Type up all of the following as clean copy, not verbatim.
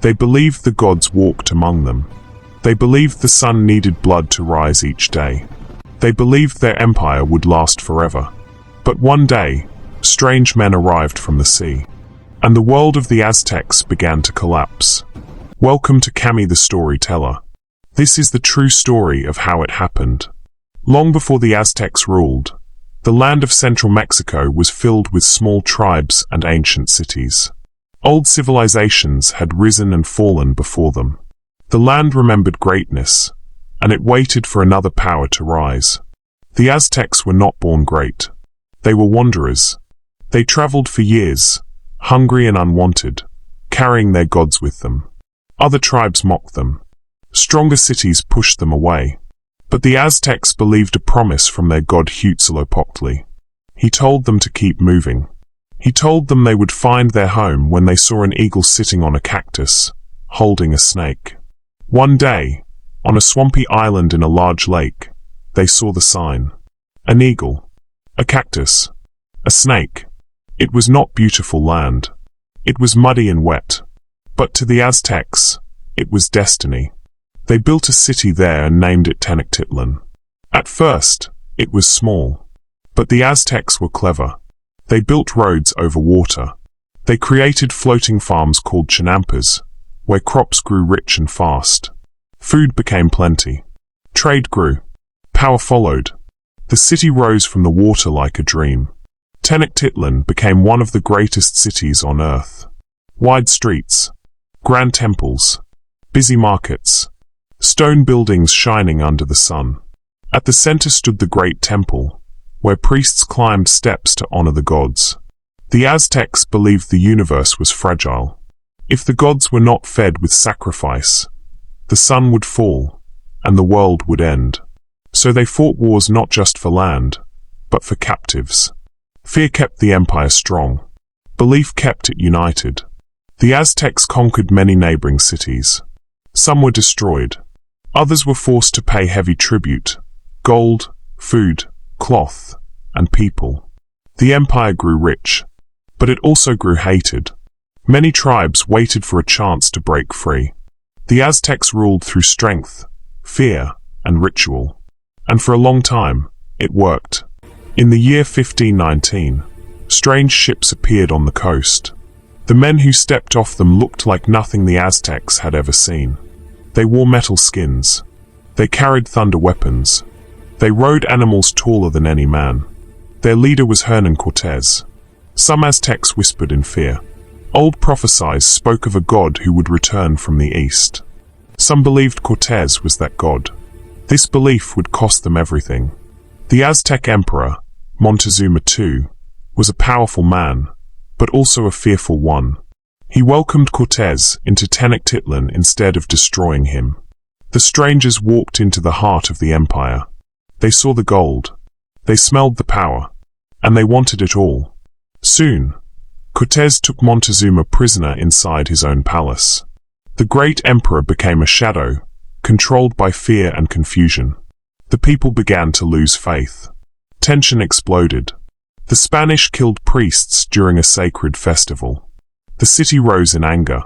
They believed the gods walked among them. They believed the sun needed blood to rise each day. They believed their empire would last forever. But one day, strange men arrived from the sea, and the world of the Aztecs began to collapse. Welcome to Cammy the Story Teller. This is the true story of how it happened. Long before the Aztecs ruled, the land of central Mexico was filled with small tribes and ancient cities. Old civilizations had risen and fallen before them. The land remembered greatness, and it waited for another power to rise. The Aztecs were not born great. They were wanderers. They traveled for years, hungry and unwanted, carrying their gods with them. Other tribes mocked them. Stronger cities pushed them away. But the Aztecs believed a promise from their god Huitzilopochtli. He told them to keep moving. He told them they would find their home when they saw an eagle sitting on a cactus, holding a snake. One day, on a swampy island in a large lake, they saw the sign. An eagle. A cactus. A snake. It was not beautiful land. It was muddy and wet. But to the Aztecs, it was destiny. They built a city there and named it Tenochtitlan. At first, it was small. But the Aztecs were clever. They built roads over water. They created floating farms called chinampas, where crops grew rich and fast. Food became plenty. Trade grew. Power followed. The city rose from the water like a dream. Tenochtitlan became one of the greatest cities on earth. Wide streets, grand temples, busy markets, stone buildings shining under the sun. At the center stood the great temple, where priests climbed steps to honor the gods. The Aztecs believed the universe was fragile. If the gods were not fed with sacrifice, the sun would fall, and the world would end. So they fought wars not just for land, but for captives. Fear kept the empire strong. Belief kept it united. The Aztecs conquered many neighboring cities. Some were destroyed. Others were forced to pay heavy tribute: gold, food, cloth, and people. The empire grew rich, but it also grew hated. Many tribes waited for a chance to break free. The Aztecs ruled through strength, fear, and ritual. And for a long time, it worked. In the year 1519, strange ships appeared on the coast. The men who stepped off them looked like nothing the Aztecs had ever seen. They wore metal skins. They carried thunder weapons. They rode animals taller than any man. Their leader was Hernan Cortés. Some Aztecs whispered in fear. Old prophecies spoke of a god who would return from the east. Some believed Cortés was that god. This belief would cost them everything. The Aztec Emperor, Montezuma II, was a powerful man, but also a fearful one. He welcomed Cortés into Tenochtitlan instead of destroying him. The strangers walked into the heart of the empire. They saw the gold. They smelled the power. And they wanted it all. Soon, Cortés took Montezuma prisoner inside his own palace. The great emperor became a shadow, controlled by fear and confusion. The people began to lose faith. Tension exploded. The Spanish killed priests during a sacred festival. The city rose in anger.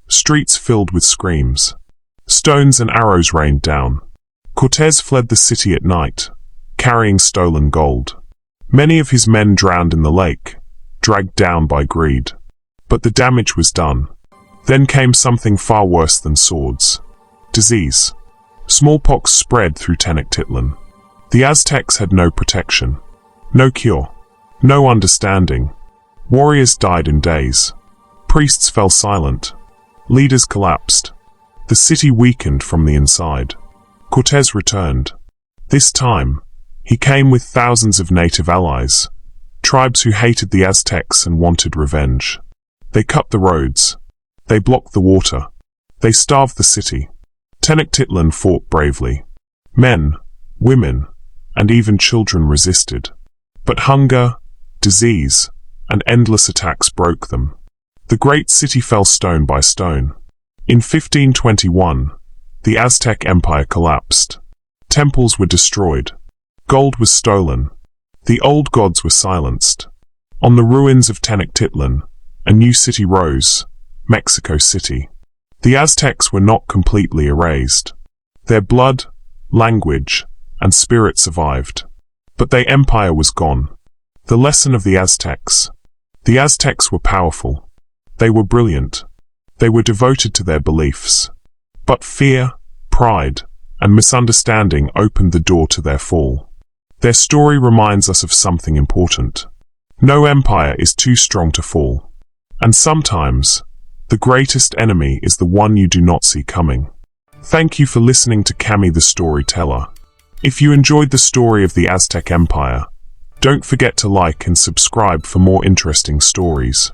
Streets filled with screams. Stones and arrows rained down. Cortés fled the city at night, carrying stolen gold. Many of his men drowned in the lake, dragged down by greed. But the damage was done. Then came something far worse than swords. Disease. Smallpox spread through Tenochtitlan. The Aztecs had no protection, no cure, no understanding. Warriors died in days. Priests fell silent. Leaders collapsed. The city weakened from the inside. Cortés returned. This time, he came with thousands of native allies, tribes who hated the Aztecs and wanted revenge. They cut the roads. They blocked the water. They starved the city. Tenochtitlan fought bravely. Men, women, and even children resisted. But hunger, disease, and endless attacks broke them. The great city fell stone by stone. In 1521, the Aztec Empire collapsed. Temples were destroyed. Gold was stolen. The old gods were silenced. On the ruins of Tenochtitlan, a new city rose, Mexico City. The Aztecs were not completely erased. Their blood, language, and spirit survived. But their empire was gone. The lesson of the Aztecs. The Aztecs were powerful. They were brilliant. They were devoted to their beliefs. But fear, pride, and misunderstanding opened the door to their fall. Their story reminds us of something important. No empire is too strong to fall. And sometimes, the greatest enemy is the one you do not see coming. Thank you for listening to Cammy the Story Teller. If you enjoyed the story of the Aztec Empire, don't forget to like and subscribe for more interesting stories.